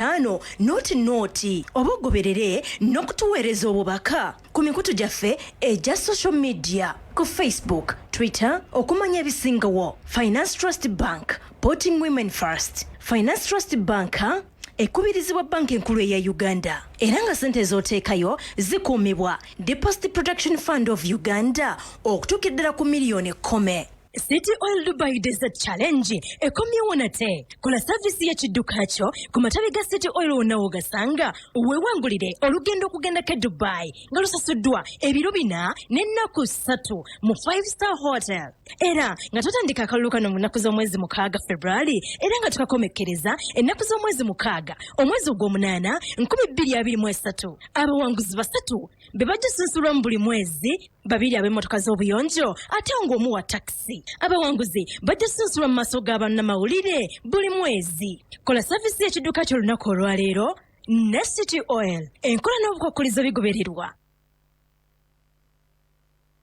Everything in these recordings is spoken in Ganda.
ano noti obogoberere n'okutuweereza obubaka ku mikutu gyaffe egya social media ku Facebook, Twitter okumanya ebisingawo. Finance Trust Bank, putting women first. Finance Trust Bank ekubirizibwa banka enkulu eya Uganda era nga sente z'oteekayo zikuumibwa Deposit Protection Fund of Uganda okutuukiddala ku miliyoni 10. City Oil Dubai Desert Challenge ekomyewo nate. Kola service y'ekidduka kyo ku matabi ga City Oil onawo gasanga weewangulire olugendo okugenda Dubai nga lusasuddwa ebiro 4 n'ennaku 3 mu 5-star hotel. Era nga tutandika akalulu kano mu nnaku z'omwezi 6 February era nga tukakomekkereza ennaku z'omwezi 6 omwezi ogw'omunaana 2023. Abawanguzi 3 be bajja sunsulwamu buli mwezi, 2 ab'emmotoka z'obuyonjo ate ng'omu wa taxi. Abawanguzi bajja sunsulwa mu maaso g'abannamawulire buli mwezi. Kola savisi y'ekidduka kyo olunaku olwaleero ne City Oil. Enkola n'obukwakkulizo bigobererwa.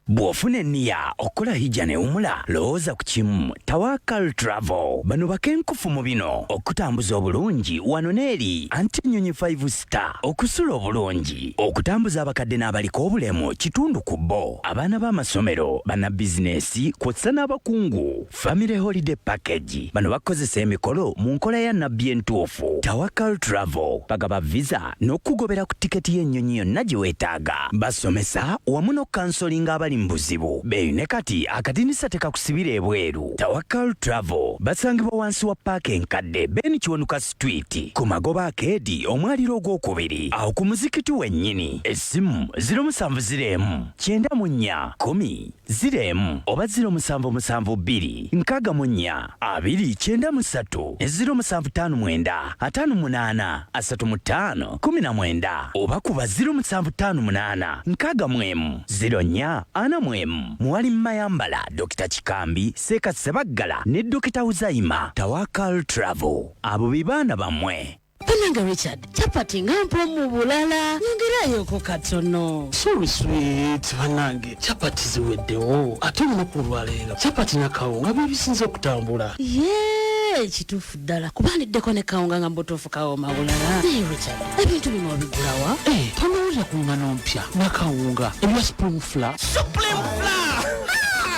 Bw'ofuna enniya okukola hijja newumula, lowooza ku kimu, Tawakal Travel. Bano bakenkufu mu bino okutambuza obulungi wano n'eri Antinyonyi 5 star, okusula obulungi, okutambuza abakadde n'abaliko obulemu kitundu ku bo, abaana b'amasomero, bannabizinesi kw'ossa n'abakungu, family holiday package. Bano bakozesa emikolo mu nkola ya nabbi entuufu. Tawakal Travel bagaba visa n'okugobera ku tiketi y'ennyonyi yonna gye weetaaga. Basomesa wamu n'okansolinga abali mbuzibu. Beeyune kati akatinisa tekakusibira ebweru. Tawakal Travel basangibwa wansi wa paaka enkadde Ben Kiwanuka Street ku Magoba Arcade omwaliro ogwokubiri awo ku muzikiti wennyini. Essimu 0704 94 10 oba 0772 64 293 0759 58 35 19 oba kuba 0758 64 04 Anamwemu. Mwali Mayambala, Dr. Chikambi, Seka Sebaggala ne Dr. Uzaima. Tawakal Travel. Abo bibaana bamwe. Pananga Richard, chapati ngampo mu bulala. Nyongerayo ko katono. Sorry sweet, panange. Chapati ziweddewo. Ate olunaku olwaleero. Chapati na kawunga bibisinza okutambula. Yee, kituufu ddala. Kubandiddeko ne kawunga nga mbutuufu kawoma bulala. Richard, ebintu bino obigulawa? Tonowulira ku ngano mpya. Na kawunga. Ebya Supreme Flour. Supreme Flour!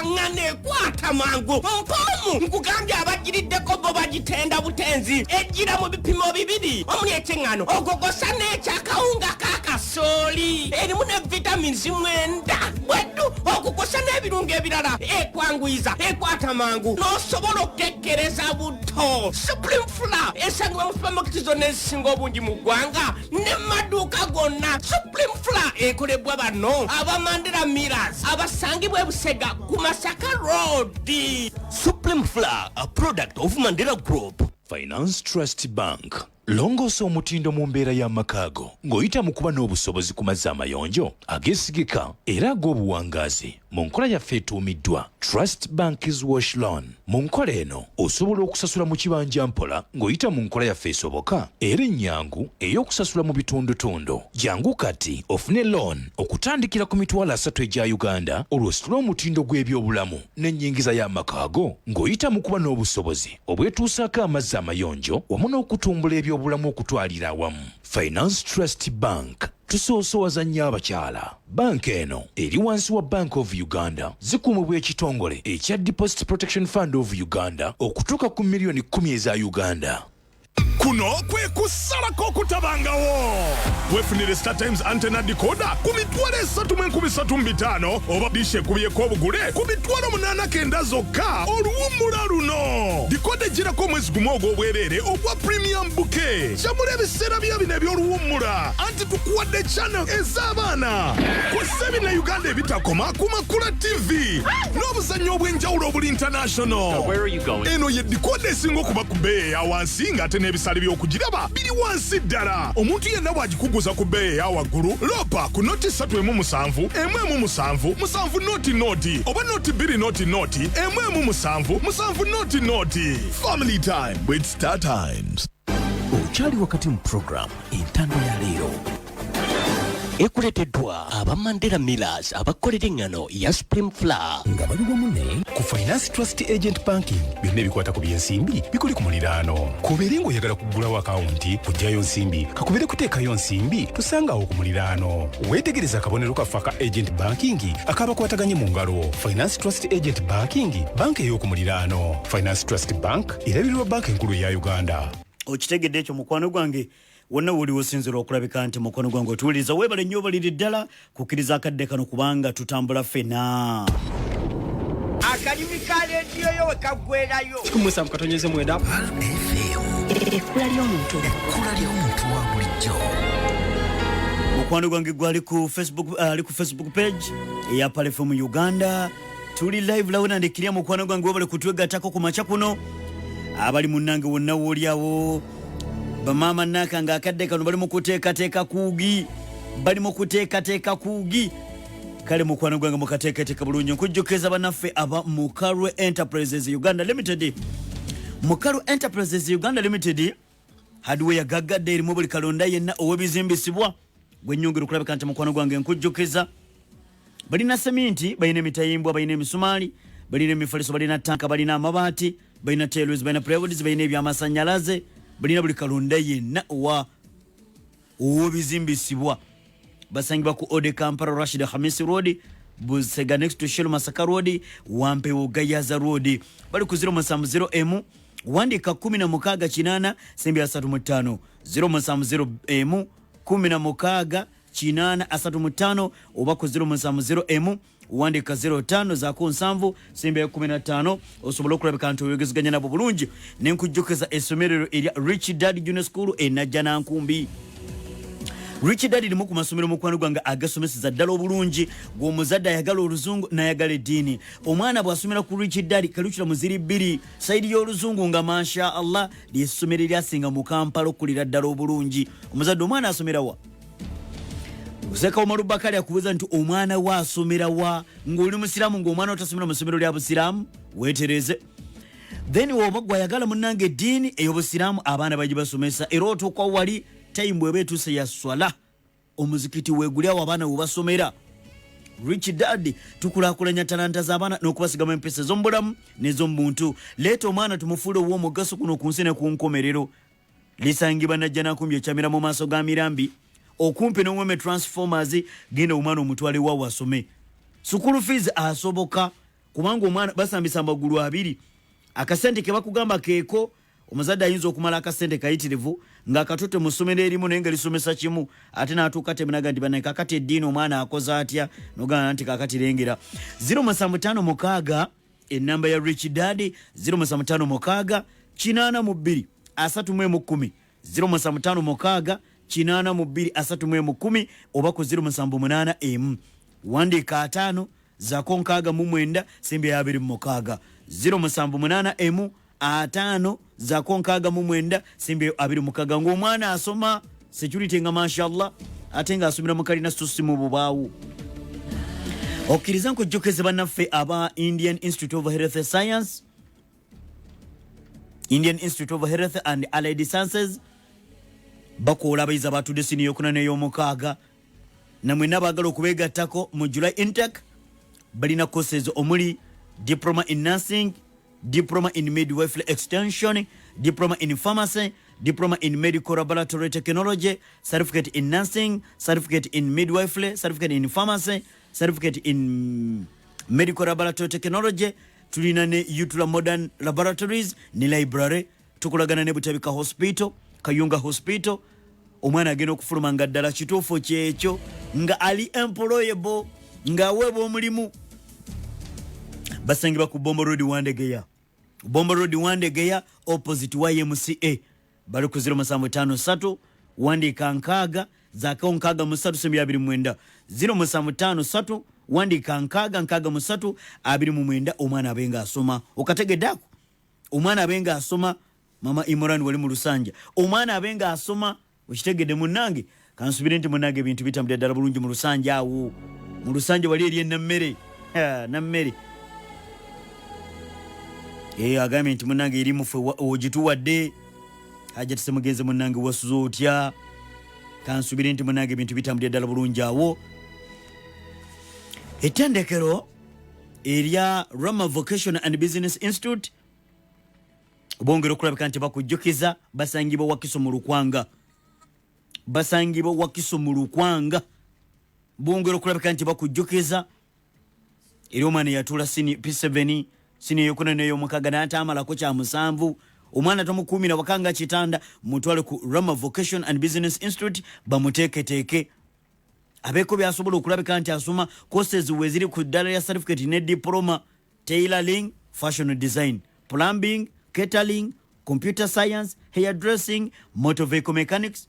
Ngane kwata mangu mpomu nkugambye abagiriddeko bo bagitenda butenzi ejjira mu bipimo bibiri omuli ekyengano ogogosa n'ekyakawunga kakasooli erimu ne vitamins mwenda bweddu okukosa n'ebirungo ebirala ekwanguyiza ekwata mangu n'osobola okukekkereza buto. Supreme Flour esangibwa mu supermarket zonna ezisinga obungi mu ggwanga ne maduuka gonna. Supreme Flour ekolebwa bano abamandera Millers abasangibwa e Busega ku Masaka Road. Supreme Flour, a product of Mandela Group. Finance Trust Bank. Longoosa omutindo mu mbeera y'amakaago ng'oyita mu kuba n'obusobozi ku mazzi amayonjo ageesigika era ag'obuwangaazi. Mu nkola yaffe etuumiddwa Trust Bank's Wash Loan. Mu nkola eno osobola okusasula mu kibanja mpola ng'oyita mu nkola yaffe esoboka era ennyangu ey'okusasula mu bitundutundu. Jangu kati ofune loan okutandikira ku mitwalo 3 egya Uganda olw'ositula omutindo gw'ebyobulamu n'ennyingiza y'amakaago ng'oyita mu kuba n'obusobozi obwetuusaako amazzi amayonjo wamu n'okutumbula ebyobulamu okutwalira awamu. Finance Trust Bank. Tusoosowaza nnyo abakyala. Banka eno eri wansi wa Bank of Uganda zikuumibwa ekitongole ekya Deposit Protection Fund of Uganda okutuuka ku miliyoni 10 eza Uganda. Kuno kwe kusalako okutabangawo. Wefunire Star Times antenna decoder ku mitwalo 3,35 oba dishe kubiyeko obugule ku mitwalo 89 zokka oluwummula luno. Decoder girako omwezi gumu ogw'obwereere ogwa premium bouquet. Kyamula ebiseera bya bino eby'oluwummula anti tukuwadde channel ez'abaana. Kw'ossa ebina Uganda ebitakoma ku Makula TV n'obuzannyo obw'enjawulo obuli international. Eno ye decoder esinga okuba ku bbeeyi eya wansi ng'ate n'ebisale by'okugiraba biri wansi ddala. Omuntu yenna bw'agikuguza ku bbeeyi eya waggulu lopa ku noti 3.7 7 noti oba noti 2 noti 7 noti. Family time with Star Times. Okyali wakati mu program entando ya leero. ekuleteddwa aba Mandela Millers abakolera engano ya Spring Flour nga bali wamu ne ku Finance Trust Agent Banking byonna ebikwata ku byensimbi bikuli ku muliraano. Kubeere ng'oyagala kuggulawo akawunti kuggyayo nsimbi kakubere kuteekayo nsimbi tusangaawo ku muliraano. Weetegereza akabonero kaffe aka Agent Banking akabakwataganye mu ngalo. Finance Trust Agent Banking banka ey'oku muliraano. Finance Trust Bank erabirirwa banka enkulu eya Uganda. Okitegedde ekyo mukwano gwange wonna wuli wosinzira okulabika nti mukwano gwange otuwuliriza weebale nnyo baliri ddala kukkiriza akadde kano kubanga tutambula ffena. akalimi ka lediyo yo wekaggwerayo Musa mukatonyeze mwenda ekkula ly'omuntu wa bulijjo. mukwano gwange gwali ku Facebook page eya Pale from Uganda. Tuli live lawona ndikirya mukwano gwange webale kutwegattako ku macha kuno abali munnange wonna woolyawo bamama naka nga akadde kano bali mu kuteekateeka kuugi kale mukwano gwange mukateekateeka bulungi nkujjukiriza bannaffe aba Mukarwe Enterprises Uganda Limited. Mukarwe Enterprises Uganda Limited hardware gaggadde erimu buli kalonda yenna ow'ebizimbisibwa gwennyongera okulabika nti mukwano gwange nkujjukiriza balina seminti, balina emitayimbwa, balina emisumaali, balina emifaliso, balina tanka, balina amabaati, balina tailways, balina plywood, balina ebyamasannyalaze, balina buli kalonda yenna ow'ebizimbisibwa. Basangibwa ku Ode Kampala Rashid Hamisi Road, Busega next to Shell Masaka Road, Wampewo Gayaza Road. Bali ku 070M wandika 16 sembi 35 070M 16 835 oba ku 070M wandika 05 zaako 7 sembi 15 osobola okulabika nti oyogezeganya nabo bulungi nenkujjukiriza essomerero erya Rich Dad Junior School enajja nankumbi. Rich Dad limu ku masomero mukwano gwange agasomeseza ddala obulungi gw'omuzadde ayagala oluzungu n'ayagala eddiini. Omwana bw'asomera ku Rich Dad kalukira muziri bbiri sayidi y'oluzungu nga masha Allah ly'essomero eryasinga mu Kampala okulira ddala obulungi. Omuzadde omwana asomera wa? Useka Omaru Bakari akubuza nti omwana wa asomera wa ng'oli musiraamu ng'omwana otasomera mu ssomero lya busiraamu weetereze. Then oba gwayagala munnange eddiini ey'obusiraamu abaana bagibasomesa era otuuka wali time bweba etuuse ya swala omuzikiti weeguli awo abaana webasomera. Rich Dad tukulaakulanya talanta z'abaana n'okubasigamu empisa ez'omubulamu n'ez'omuntu. Leeta omwana tumufuule ow'omugaso kuno ku nsi ne ku nkomerero. Lisangibwa najja nakumbi ekyamira mu maaso ga Mirambi okumpi n'Oweme Transformers. Genda omwana omutwale waawo asome. Sukulu fees asoboka kubanga omwana basambisa amagulu abiri. Akasente ke bakugamba keeko omuzadde ayinza okumala akasente kayitirivu ng'akatote mu ssomero erimu naye nga lisomesa kimu ate n'atuuka temunaga nti banaye kakati eddiini omwana akoze atya nogamba nti kakati lengera. 076 ennamba ya Rich Dad 076 82 31 076 82 31 oba ku 078 wandika 5 zaako 69 sembi 26 078 5 zaako 69 sembi 26 ng'omwana asoma security nga mashallah ate nga asomera mu kalina susi mu bubaawu. Okkiriza nkujjukiriza bannaffe aba Indian Institute of Health Science, Indian Institute of Health and Allied Sciences bakoola abayizi abatudde sini ey'okuna n'ey'omukaaga namwe nabaagala okubeegattako mu July intake balina courses omuli diploma in nursing, diploma in midwifery extension, diploma in pharmacy, diploma in medical laboratory technology, certificate in nursing, certificate in midwifery, certificate in pharmacy, certificate in medical laboratory technology. Tulina ne Utula Modern Laboratories ne library. Tukulagana ne Butabika Hospital, Kayunga Hospital. Omwana agenda okufuluma nga ddala kituufu kyekyo nga ali employable nga aweebwa omulimu. Basangibwa ku Bombo Road Wandegeya. Bombo Road Wandegeya opposite YMCA. Bali ku 0753 wandika nkaaga zaako 63 sembi 29 0753 wandika nkaaga 63 29 omwana abenga asoma. Okategeddako omwana abenga asoma. Mama Imran wali mu Lusanja omwana abenga asoma okitegedde munnange kansubire nti munnange ebintu bitambulira ddala bulungi mu Lusanja awo. Mu Lusanja wali eri nammere nammere agambye nti munnange eri mufe ogituwadde hajja tise mugenze munnange wasuza otya kansubire nti munange ebintu bitambulira ddala bulungi awo. Ettendekero erya Rama Vocational and Business Institute bongera okulabika nti bakujjukiza basangibwa Wakiso mu Lukwanga. Basangibwa Wakiso mu Lukwanga. Bongera okulabika nti bakujjukiza eri omwana yatula P7 sini yokuna neyo mukaga n'atamalako kya musanvu. Omwana tomukuumira wakanga kitanda mutwale ku Rama Vocation and Business Institute bamuteeketeeke. Abeeko byasobola okulabika nti asoma courses weziri ku ddala ya certificate ne diploma, tailoring, fashion design, plumbing, catering, computer science, hairdressing, motor vehicle mechanics,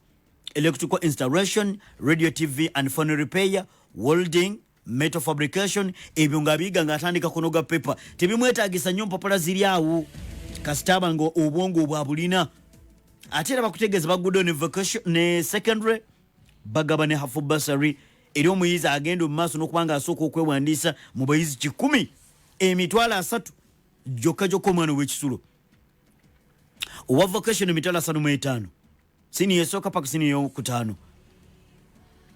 electrical installation, radio TV and phone repair, welding, metal fabrication. Ebyo nga biga nga atandika kunoga paper tebimwetaagisa nnyo mpapula ziri awo kasitaba ngo obwongo bwa bulina. Ate era bakutegeeza bagudde ne vocation ne secondary bagaba ne half bursary eri omuyizi agenda mu maaso n'okubanga asooka okwewandiisa mu bayizi 10 emitwalo 3 gyokka omwana w'ekisulo. Owa vocation emitwalo 35 sini yesooka paka sini yokutaano.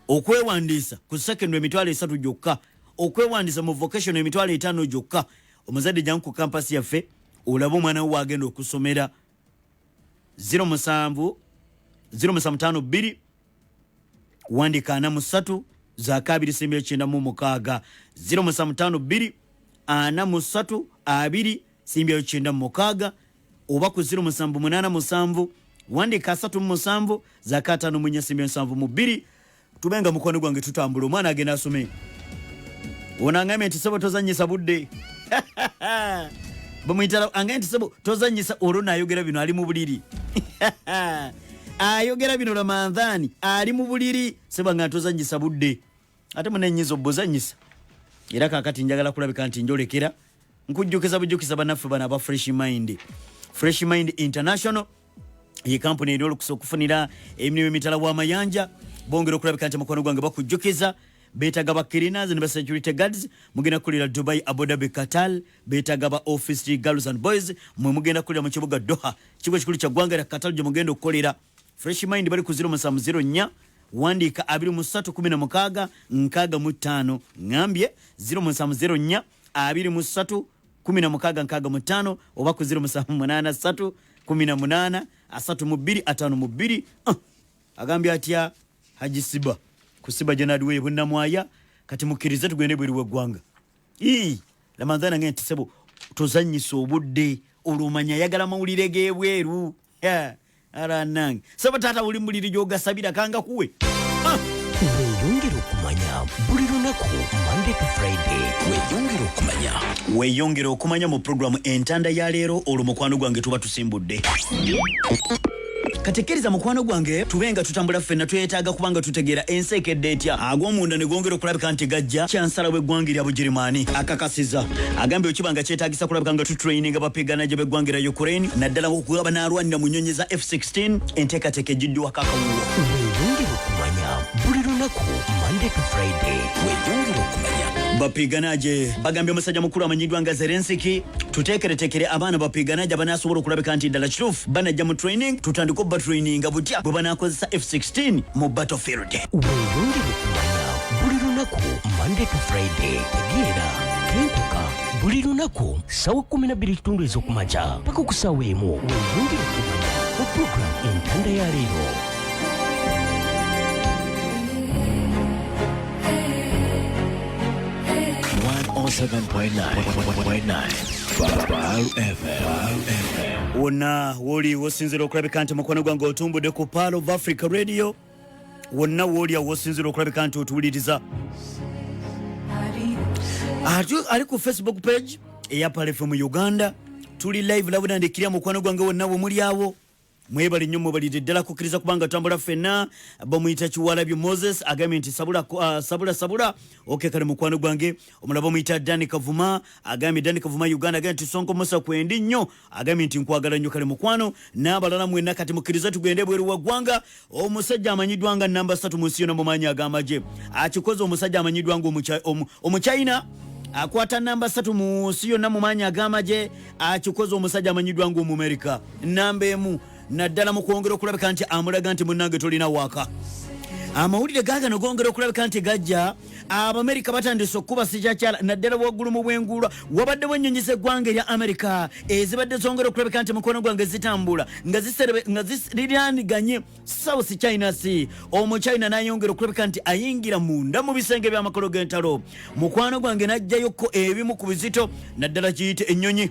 Okwewandiisa ku secondary emitwalo 3 gyokka. Okwewandiisa mu vocation emitwalo 5 gyokka. Omuzadde jangu ku campus yaffe olaba omwana we agenda okusomera 072 wandika 43 za 296 072 43 296 oba ku 078 wandika 37 za 572 tubenga mukwano gwange tutambula omwana agenda asome. Onangamye nti sebo tozanyisa budde bamuyitala angaye nti sebo tozanyisa olwo n'ayogera bino ali mu buliri ayogera bino Ramadhani ali mu buliri sebo nga tozanyisa budde ate munenyizo bozanyisa. Era kakati njagala kulabika nti njolekera nkujjukiza banaffe bana ba Fresh Mind. Fresh Mind International ye company eri olukusa okufunira emirimu emitala w'amayanja. Bongera okulabika nti mukwano gwange bakujjukiza betaga ba cleaners ne ba security guards mugenda kulira Dubai, Abu Dhabi, Qatar. Betaga ba office girls and boys mwe mugenda kulira mu kibuga Doha kigo kikulu kya gwanga lya Qatar gye mugenda okukolera. Fresh Mind bali ku 070 wandika 2316 65 ngambye 070 2316 65 oba ku 078 18 32 agambye atya Hajisiba kusiba Janadi we bunamwaya kati mukirize tugende bweri wegwanga. Ramadhani ngene tisebo tozanyisa obudde olumanya yagala mawulire gebweru ara nange saba tata uli muliri joga sabira kanga kuwe weyongera okumanya buli lunaku Monday to Friday. Weyongera okumanya mu programu entanda ya leero olumukwano gwange tuba tusimbudde. Katekeriza mukwano gwange tubenga tutambula ffenna twetaaga kubanga tutegeera enseekedde etya ag'omunda ne gongera okulabika nti gajja kyansala bw'eggwanga erya Bugirimaani akakasiza agambye okibanga kyetaagisa kulabika nga tutraininga bapigana gye b'eggwanga erya Ukraine naddala okugaba n'alwanira mu nnyonyi za F-16 enteekateeka ejjiddwa kakawuwo. Weyongera okumanya buli lunaku Monday to Friday. Weyongera okumanya bapiganaje bagambye omusajja mukulu amanyiddwa nga Zelensky tuteekeretekere abaana bapiganaje abanaasobola okulabika nti ddala kituufu banajja mu training tutandika obba traininga butya bwe banaakozesa F-16 mu battlefield. Weyongera okumanya buli lunaku Monday to Friday. Tegeera kenkuka buli lunaku ssaawa 12 ez'okumakya paka ku ssaawa 1. Weyongera okumanya mu program entanda ya leero. Wonna woli wosinzira okulabika nti mukwano gwange otumbudde ku Pearl of Africa Radio. Wonna woli wosinzira okulabika nti otuwuliriza ali ku Facebook page eya Pearl FM Uganda. Tuli live labudandikirya mukwano gwange wonna we muli awo mwebali nnyo mubalidde ddala kukkiriza kubanga tambula ffenna bamuyita Kiwalabyo Moses agambye nti sabula kale mukwano gwange omulaba muyita Dani Kavuma agambye Dani Kavuma Uganda agambye nti Ssonko Musa kwendi nnyo agambye nti nkwagala nnyo kale mukwano n'abalala mwenna kati mukkiriza tugende bweru wa ggwanga. Omusajja amanyiddwa nga namba 3 mu nsi yonna mu maanyi ag'amagye akikoze omusajja amanyiddwa nga Omuchina akwata namba 3 mu nsi yonna mu maanyi ag'amagye akikoze omusajja amanyiddwa nga Omumerika namba 1 naddala mu kwongera okulabika nti amulaga nti munnange tolina waka amawulire gaagano gongera okulabika nti gajja Abamerika batandise okuba sijakyala naddala waggulu mu bwengulwa wabaddewo ennyonyi z'eggwanga erya Amerika ezibadde zongera okulabika nti mukono gwange zitambula nga ziriraaniganye South China Sea. Omuchina n'ayongera okulabika nti ayingira munda mu bisenge by'amakolo g'entalo. Mukwano gwange n'ajjayokko ebimu ku bizito naddala kiyite ennyonyi.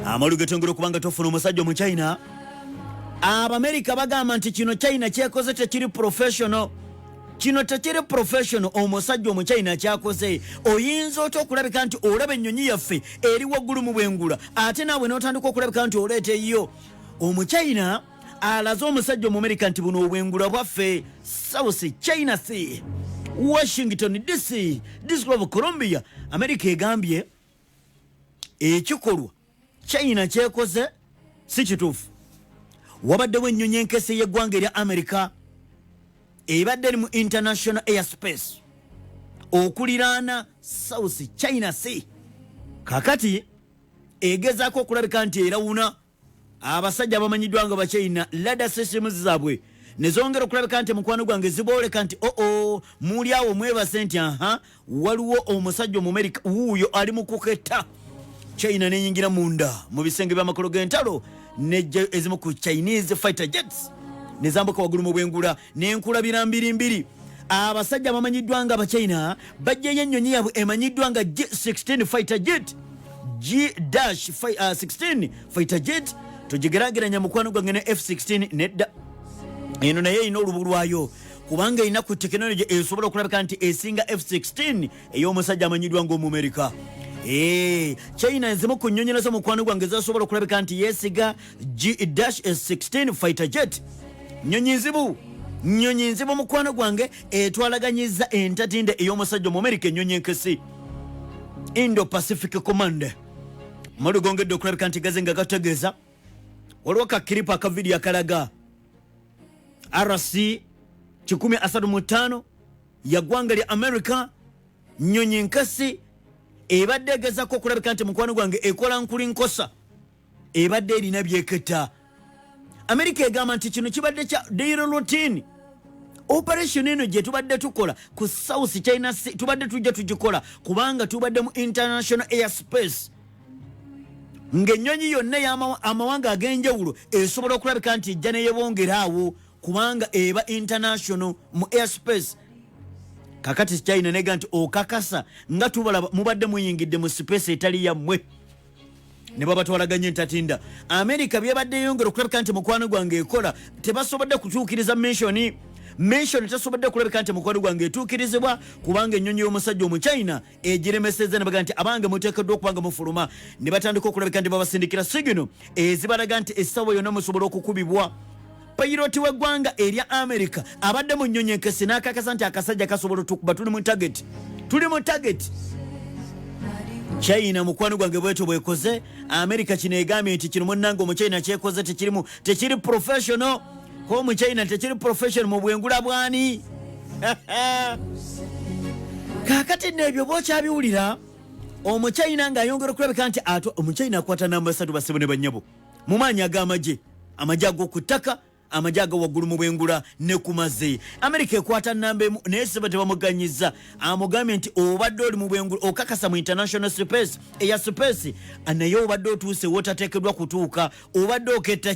Amalu getongera okubanga tofuna omusajja Omuchina. Abamerika bagamba nti kino China kyekoze tekiri professional. Kino tekiri professional omusajja Omuchina kyakoze. Oyinza otya okulabika nti olaba ennyonyi yaffe eri waggulu mu bwengula ate naawe n'otandika okulabika nti oleeteyo. Omuchina alaze omusajja Omumerika nti buno obwengula bwaffe South China Sea, Washington DC, District of Columbia. Amerika egambye ekikolwa China kyekoze si kituufu. Wabaddewo ennyonyi enkese y'eggwanga erya Amerika ebadde eri mu international airspace okuliraana South China Sea. Kakati egezaako okulabika nti erawuna abasajja abamanyiddwa nga Bachina radar systems zaabwe ne zongera okulabika nti mukwano gwange zibooleka nti muli awo mwebase nti waliwo omusajja Omumerika wuuyo ali mu kuketta. China nenyingira munda mu bisenge by'amakolo g'entalo nejja ezimu ku Chinese fighter jets nezambuka waggulu mu bwengula n'enkulabira mbiri. Abasajja bamanyiddwa nga Abachina bajjayo ennyonyi yaabwe emanyiddwa nga G-16 fighter jet, G-16 fighter jet. Tugigeraageranya mukwano gwange ne F-16 nedda. Eno naye erina olubu lwayo kubanga erina ku tekinologi esobola okulabika nti esinga F-16 ey'omusajja amanyiddwa ng'Omumerika. China ezimu ku nnyonyi zo mukwano gwange zasobola okulabika nti yeesiga G-16 fighter jet. Nnyonyi nzibu mukwano gwange etwalaganyiza entatinde ey'omusajja Omumerika ennyonyi enkesi Indo-Pacific Command. Malu gongedde okulabika nti gaze nga gategeeza waliwo kakiripa akavidiyo akalaga RC 135 ya ggwanga lya Amerika nnyonyi enkesi ebadde egezaako okulabika nti mukwano gwange ekola nkuli nkosa ebadde erina byeketta. Amerika egamba nti kino kibadde kya daily routine operation eno gye tubadde tukola ku South China Sea tubadde tujja tugikola kubanga tubadde mu international airspace ng'ennyonyi yonna y'amawanga ag'enjawulo esobola okulabika nti ejja neyebongera awo kubanga eba international mu airspace. Kakati China nega nti okakasa nga tubalaba mubadde muyingidde mu space etali yammwe ne babatwalaganye entatinda. Amerika byebadde yongera okulabika nti mukwano gwange ekola tebasobodde kutuukiriza mention tasobodde okulabika nti mukwano gwange etuukirizibwa kubanga ennyonyi y'omusajja Omuchina egiremeseza ne baga nti abange muteekeddwa okubanga mufuluma ne batandika okulabika nti babasindikira sigino ezibalaga nti essawa yonna musobola okukubibwa. Payiroti w'eggwanga erya Amerika abadde mu nnyonyi enkesi n'akakasa nti akasajja kasobola tukuba tuli mu target. China mukwano gwange bweto bwekoze. Amerika kino egambye nti kino munnange Omuchina kyekoze tekiri professional. Ko Omuchina tekiri professional mu bwengula bwani. Kakati nebyo bwokyabiwulira Omuchina ng'ayongera okulabika nti Omuchina akwata namba 3 basebo ne bannyabo mu maanyi ag'amagye ag'oku ttaka amagye aga waggulu mu bwengula ne ku mazzi. Amerika ekwata namba emu naye seba tebamuganyiza amugambye nti obadde oli mu bwengula okakasa mu international space space naye obadde otuuse wotateekeddwa kutuuka obadde oketta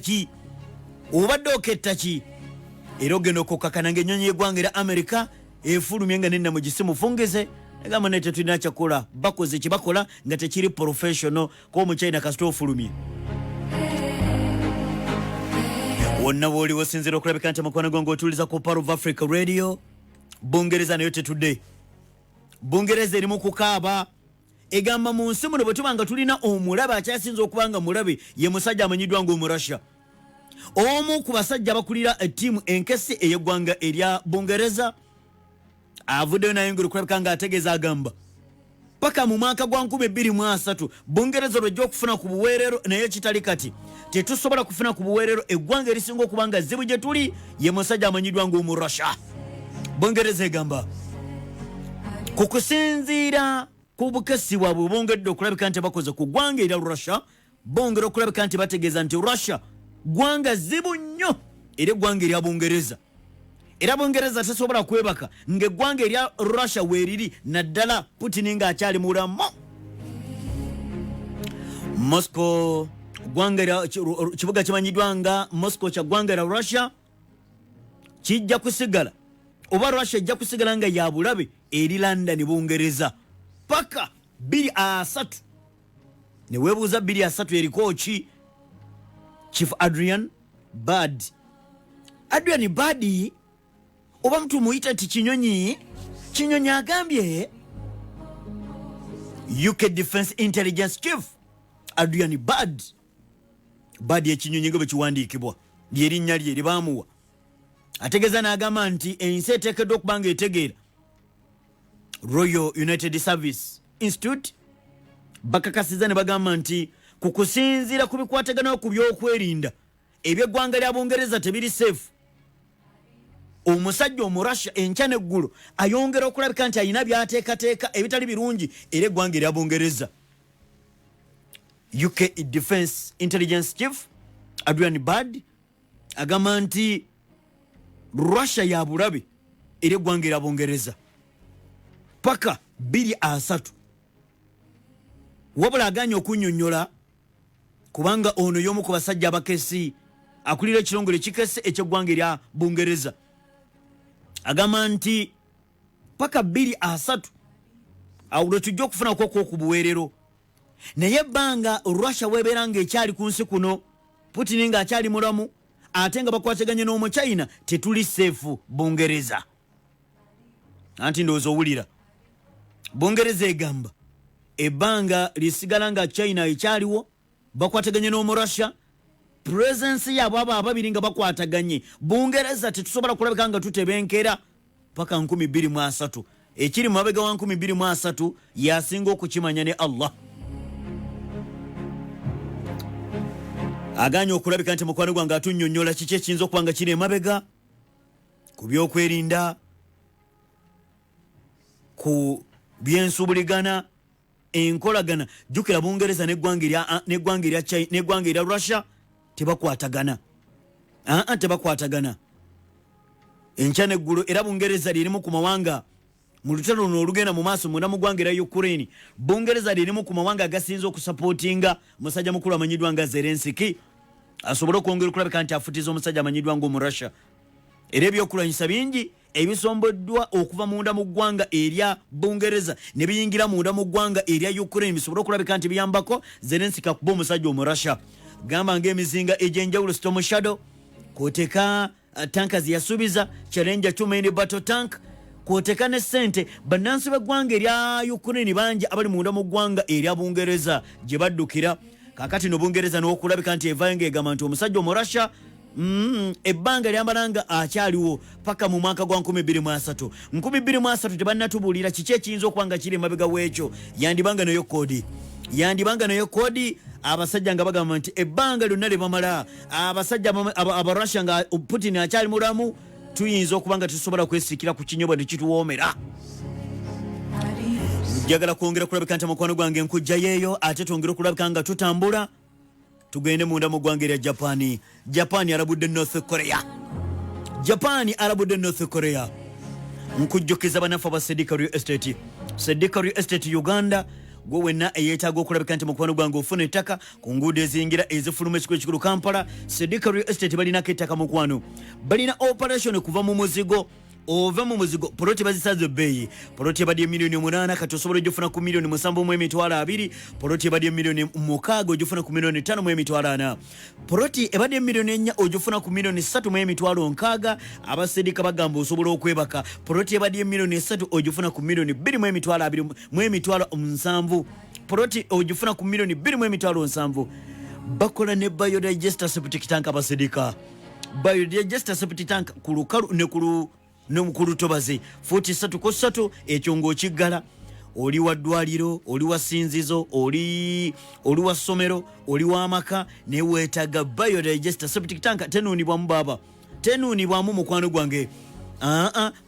ki era ogenda okukakana ng'ennyonyi y'eggwanga erya Amerika efulumye nga nenna mu gisimu fungize egamba naye tetulina kyakola bakoze kibakola nga tekiri professional k'Omuchina kasita ofulumye. Wonna bw'oli wasinzira okulabika nti mukwano gwange otuuliza ku Power of Africa Radio. Bungereza nayo tetudde. Bungereza erimu kukaaba egamba mu nsi muno bwe tuba nga tulina omulabe akyasinza okubanga mulabe ye musajja amanyiddwa ng'Omurussia. Omu ku basajja abakulira ettiimu enkesi ey'eggwanga erya Bungereza avuddeyo nayongera okulabika ng'ategeeza agamba paka mu mwaka gwa 2023 Bungereza lwejja okufuna ku buweerero naye kitali kati tetusobola kufuna ku buweerero eggwanga erisinga okubanga zibu gye tuli ye musajja amanyiddwa ng'Omurussia. Bungereza egamba ku kusinziira ku bukesi bwabwe bongedde okulabika nti bakoze ku ggwanga erya Russia bongera okulabika nti bategeeza nti Russia ggwanga zibu nnyo era eggwanga erya Bungereza era Bungereza tesobola kwebaka ng'eggwanga erya Russia weeriri naddala Putin ng'akyali mulamu. Moscow gwanga kibuga kimanyiddwa nga Moscow kya gwanga lya Russia kijja kusigala oba Russia ejja kusigala nga ya bulabe eri London Bungereza paka 2-3 ne weebuuza 2-3 eriko ki Chief Adrian Bad oba mtu muyita ti kinyonyi agambye UK Defense Intelligence Chief Adrian Bad ekinyonyi nga bwe kiwandiikibwa lyerinnya lye libaamuwa ategeeza n'agamba nti ensi eteekeddwa okuba nga etegeera Royal United Service Institute bakakasiza ne bagamba nti ku kusinziira ku bikwatagana ku byokwerinda eby'eggwanga lya Bungereza tebiri safe. Omusajja Omurussia enkya n'eggulu ayongera okulabika nti alina byateekateeka ebitali birungi era eggwanga erya Bungereza. UK Defense Intelligence Chief Adrian Bad agamba nti Russia ya bulabe era eggwanga erya Bungereza paka 2-3 wabula aganya okunnyonnyola kubanga ono y'omu ku basajja abakesi akulira ekirongole kikese eky'eggwanga erya Bungereza agamba nti paka 2-3 awo lwe tujja okufunako okwokubuweerero naye ebbanga Russia weebeera ng'ekyali ku nsi kuno Putin ng'akyali mulamu ate nga bakwataganye n'Omuchina tetuli seefu Bungereza. Anti ndowooza owulira Bungereza egamba ebbanga lisigala nga China ekyaliwo bakwataganye n'Omurussia presence yaabo abo ababiri nga bakwataganye Bungereza tetusobola kulabika nga tutebenkera paka 2023 ekiri mu mabega wa 2023 yasinga okukimanya ne Allah. Aganya okulabika nti mukwano gwange atunnyonnyola kiki ekiyinza okuba nga kiri emabega ku byokwerinda ku byensubuligana enkolagana jjukira Bungereza n'eggwanga erya Russia tebakwatagana tebakwatagana enkya n'eggulu era Bungereza lirimu ku mawanga mu lutalo luno olugenda mu maaso munda mu ggwanga erya Ukraine. Bungereza lirimu ku mawanga agasinza okusapootinga musajja mukulu amanyiddwa nga Zelensky asobole okwongera okulabika nti afutiza omusajja amanyiddwa ng'Omurussia era ebyokulwanyisa bingi ebisomboddwa okuva munda mu ggwanga erya Bungereza ne biyingira munda mu ggwanga erya Ukraine bisobole okulabika nti biyambako Zelensky akuba omusajja Omurussia. Gamba ng'emizinga egy'enjawulo Storm Shadow kwoteka tanka ziyasuubiza Challenger 2 main battle tank kwoteka ne ssente bannansi b'eggwanga erya Ukraine bangi abali munda mu ggwanga erya Bungereza gye baddukira kakati no Bungereza n'okulabika nti evaayo ng'egamba nti omusajja Omurussia ebbanga lyambalanga akyaliwo paka mu mwaka gwa 2023 tebannatubuulira kiki ekiyinza okuba nga kiri emabega w'ekyo yandibanga nayo kodi abasajja nga bagamba nti ebbanga lyonna lye bamala abasajja Abarussia nga Putin akyali mulamu tuyinza okuba nga tusobola kwesiikira ku kinyobwa ne kituwoomera. Njagala kwongera kulabika nti mukwano gwange nkujja yeeyo ate twongere okulabika nga tutambula tugende munda mu ggwanga erya Japan alabudde North Korea nkujjukiza bannaffe aba Sedika Real Estate Uganda gwe wenna eyeetaaga okulabika nti mukwano gwange ofuna ettaka ku nguudo eziyingira ezifuluma ekikulu ekikulu Kampala. Sedika Real Estate balinako ettaka mukwano balina operation kuva mu muzigo ova mu muzigo poloti bazisaze ebbeeyi poloti ebadde milioni 8 kati osobola ogifuna ku milioni 7.2 poloti ebadde milioni 6 ogifuna ku milioni 5.4 poloti ebadde milioni 4 ogifuna ku milioni 3.6 abasedika bagamba osobola okwebaka poloti ebadde milioni 3 ogifuna ku milioni 2.7 poloti ogifuna ku milioni 2.7 bakola ne biodigester septic tank abasedika biodigester septic tank ku lukalu ne ku nomukulu tobaze 43 ekyo ng'okiggala oli wa ddwaliro oli wa ssinzizo oli wa ssomero oli wa maka ne weetaga biodigester septic tank tenuunibwamu mukwano gwange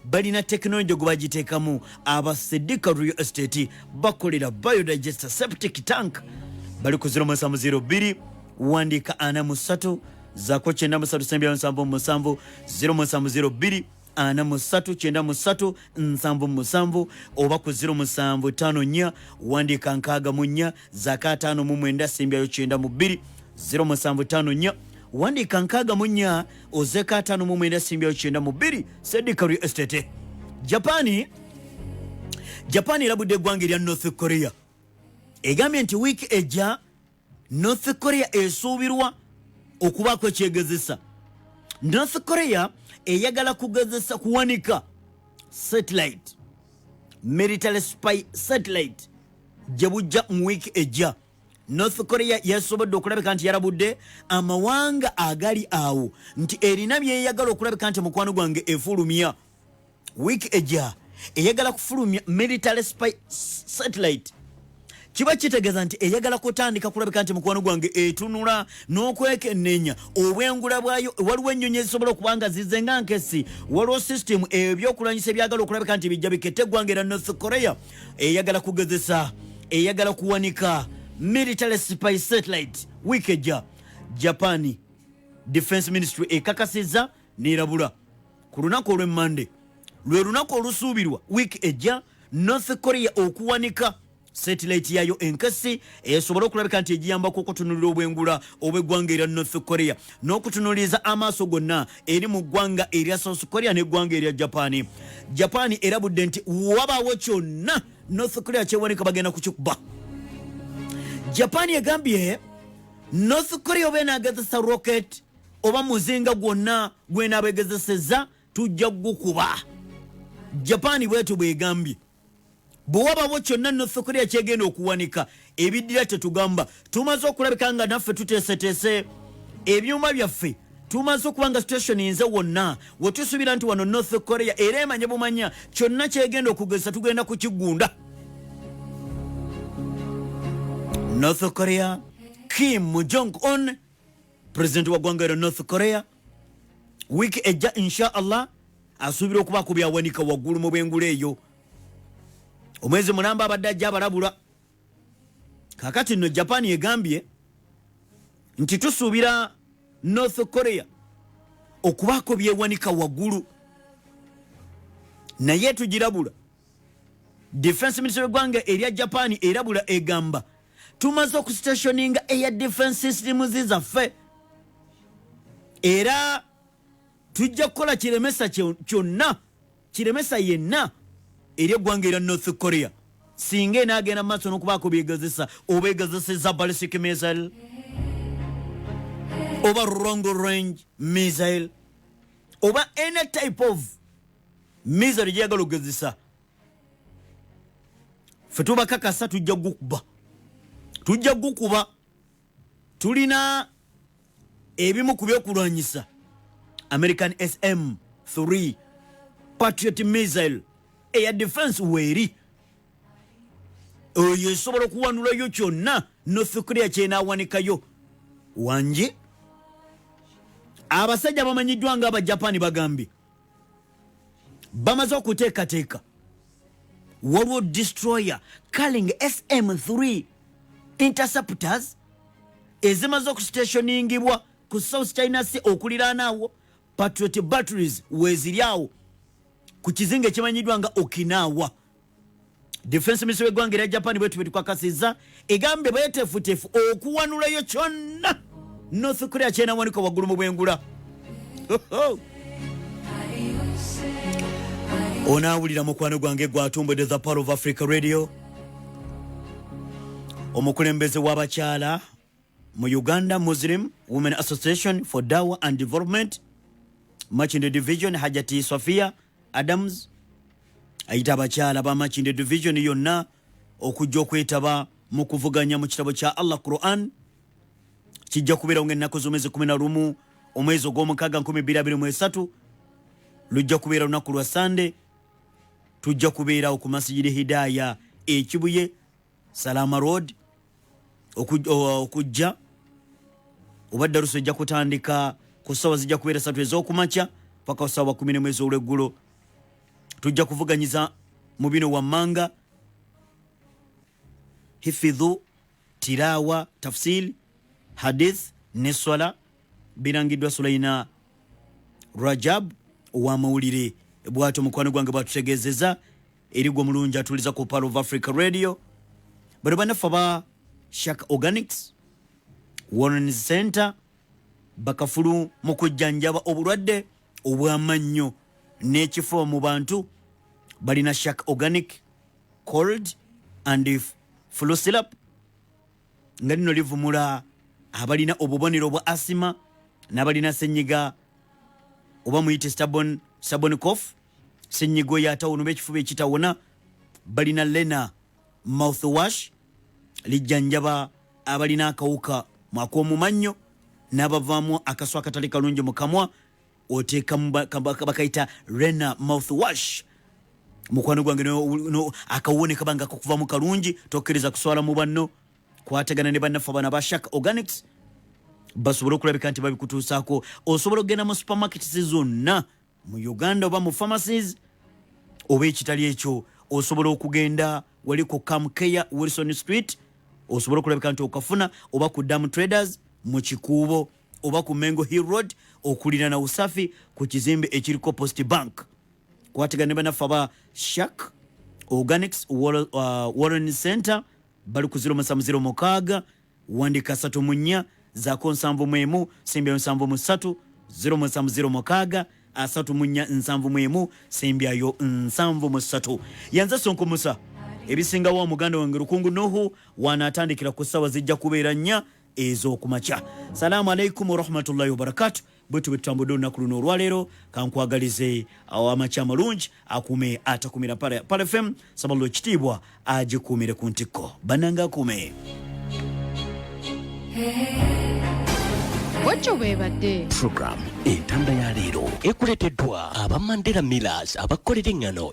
balina tekinologi gwe bagiteekamu abasedika Real Estate bakolera biodigester septic tank bali ku 0702 wandika 43 zako 9377 0702 43973 oba ku 0754 wandika 64 zaka 59 simbyayo 92 0754 wandika 64 ozeka 59 simbyayo 92 Sedika Real Estate. Japan erabudde eggwanga erya North Korea egambye nti wiiki ejja North Korea esuubirwa okubaako ekyegezesa. North Korea eyagala kugezesa kuwanika satellite, military spy satellite gye bujja mu wiiki ejja. North Korea yasobodde okulabika nti yarabudde amawanga agali awo nti erina byeyagala okulabika nti mukwano gwange efulumya wiiki ejja eyagala kufulumya military spy satellite. Kiba kitegeeza nti eyagala kutandika kulabika nti mukwano gwange etunula n'okwekennenya obwengula bwayo. Waliwo ennyonyi ezisobola okuba nga zizze nga nkesi, waliwo system ebyokulwanyisa ebyagala okulabika nti bijja bikette eggwanga erya North Korea eyagala kugezesa, eyagala kuwanika military spy satellite wiiki ejja. Japan Defense Ministry ekakasizza n'erabula ku lunaku olw'Emmande lwe lunaku olusuubirwa wiiki ejja North Korea okuwanika satellite yayo enkasi esobola okulabika nti egiyambako okutunulira obwengula obw'eggwanga erya North Korea n'okutunuliza amaaso gonna eri mu ggwanga erya South Korea n'eggwanga erya Japan. Japan erabudde nti wabaawo kyonna North Korea kyewanika bagenda kukikuba. Japan egambye North Korea oba enaagezesa rocket oba muzinga gwonna gwenaabegezeseza tujja gukuba. Japan bwetu bwegambye bwe wabaawo kyonna North Korea kyegenda okuwanika ebiddira tetugamba. Tumaze okulabika nga naffe tuteeseteese ebyuma byaffe, tumaze okuba nga stationinze wonna wetusuubira nti wano North Korea era emanye bumanya kyonna kyegenda okugezesa tugenda kukigunda. North Korea Kim Jong-un president wa ggwanga erya North Korea wiiki ejja insha Allah asuubira okubaako byawanika waggulu mu bwengula eyo. Omwezi mulamba abadde ajja abalabula. Kakati nno Japan egambye nti tusuubira North Korea okubaako byewanika waggulu naye tugirabula. Defense Ministry w'eggwanga erya Japan erabula egamba tumaze okustationinga eya defense systems zaffe era tujja kukola kiremesa kyonna kiremesa yenna ery'eggwanga erya North Korea singa enaagenda mu maaso n'okubaako byegezesa oba egezeseza ballistic missile oba long range missile oba any type of missile gyeyagala okugezesa ffe tubakakasa tujja gukuba. Tulina ebimu ku byokulwanyisa American SM-3 Patriot missile eya defense weeri oyo esobola okuwanulayo kyonna North Korea kyenaawanikayo. Wanje abasajja bamanyiddwa nga aba Japan bagambye bamaze okuteekateeka waliwo destroyer calling SM-3 interceptors ezimaze okustationingibwa ku South China Sea okuliraanaawo Patriot batteries weeziryawo ku kizinga ekimanyiddwa nga Okinawa. Defense Ministry w'eggwanga erya Japan bwetu betukakasizza egambye beeteefuteefu okuwanulayo kyonna North Korea kyenaawanika waggulu mu bwengula. Onaawulira mukwano gwange gwatumbudde the Power of Africa Radio. Omukulembeze w'abakyala mu Uganda Muslim Women Association for Dawah and Development Machinde Division Hajati Sofia Adams ayita abakyala ba Machinde Division yonna okujja okwetaba mu kuvuganya mu kitabo kya Allah Quran kijja kubeera ng'ennaku z'omwezi 11 omwezi ogw'omukaaga 2023 lujja kubeera lunaku lwa Sunday. Tujja kubeerawo ku Masjidi Hidaya Ekibuye Salama Road okujja oba daruso ejja kutandika ku ssaawa zijja kubeera 3 ez'okumakya paka ssaawa 10 mwezi olw'eggulo. Tujja kuvuganyiza mu bino wammanga hifidhu tirawa tafsil hadith ne swala birangiddwa Sulaina Rajab wa mawulire bw'atyo mukwano gwange bwatutegeezeza erigwa mulungi atuliza ku Pearl of Africa Radio bano bannaffe aba Shark Organics Warren's Center bakafulu mu kujjanjaba obulwadde obw'amannyo n'ekifuba mu bantu balina Shark Organic cold and flu syrup nga lino livumula abalina obubonero bwa asima n'abalina senyiga oba muyite stubborn cough senyigo yatawuno b'ekifuba ekitawona balina Lena mouthwash lijjanjaba abalina akawuka mwak'omumannyo n'abavaamu akaswa akatali kalungi mu kamwa oteeka bakayita Lena mouthwash mukwano gwange no akawone kabanga kukuvamu kalungi tokkiriza kuswala mu banno kwatagana ne bannaffe bana ba Shark Organics basobola okulabika nti babikutuusaako osobola okugenda mu supermarkets zonna mu Uganda oba mu pharmacies oba ekitali ekyo osobola okugenda wali ku Camcare Wilson Street osobola okulabika nti okafuna oba ku Dam Traders mu Kikuubo oba ku Mengo Hill Road okulira na Usafi ku kizimbe ekiriko Post Bank kwatagana ne bannaffe aba Shark Organics Warren Center bali ku 0706 wandika 3 zaako 71 sembyayo 73 0706 3 sembyayo 73 yanza Ssonko Musa ebisingawo omuganda wange Lukungu Nuhu wanaatandikira ku ssawa zijja kubeera 4 ez'okumakya. Salaamu alaikum warahmatullahi wabarakatuh. Bwetu betutambudde olunaku luno olwaleero kankwagalize amakya amalungi akume atakumira Pale FM saballo ekitiibwa agikuumire ku ntikko bannange akume. Bw'atyo bwebadde program entanda ya leero ekuleeteddwa aba Mandela Millers abakolera engano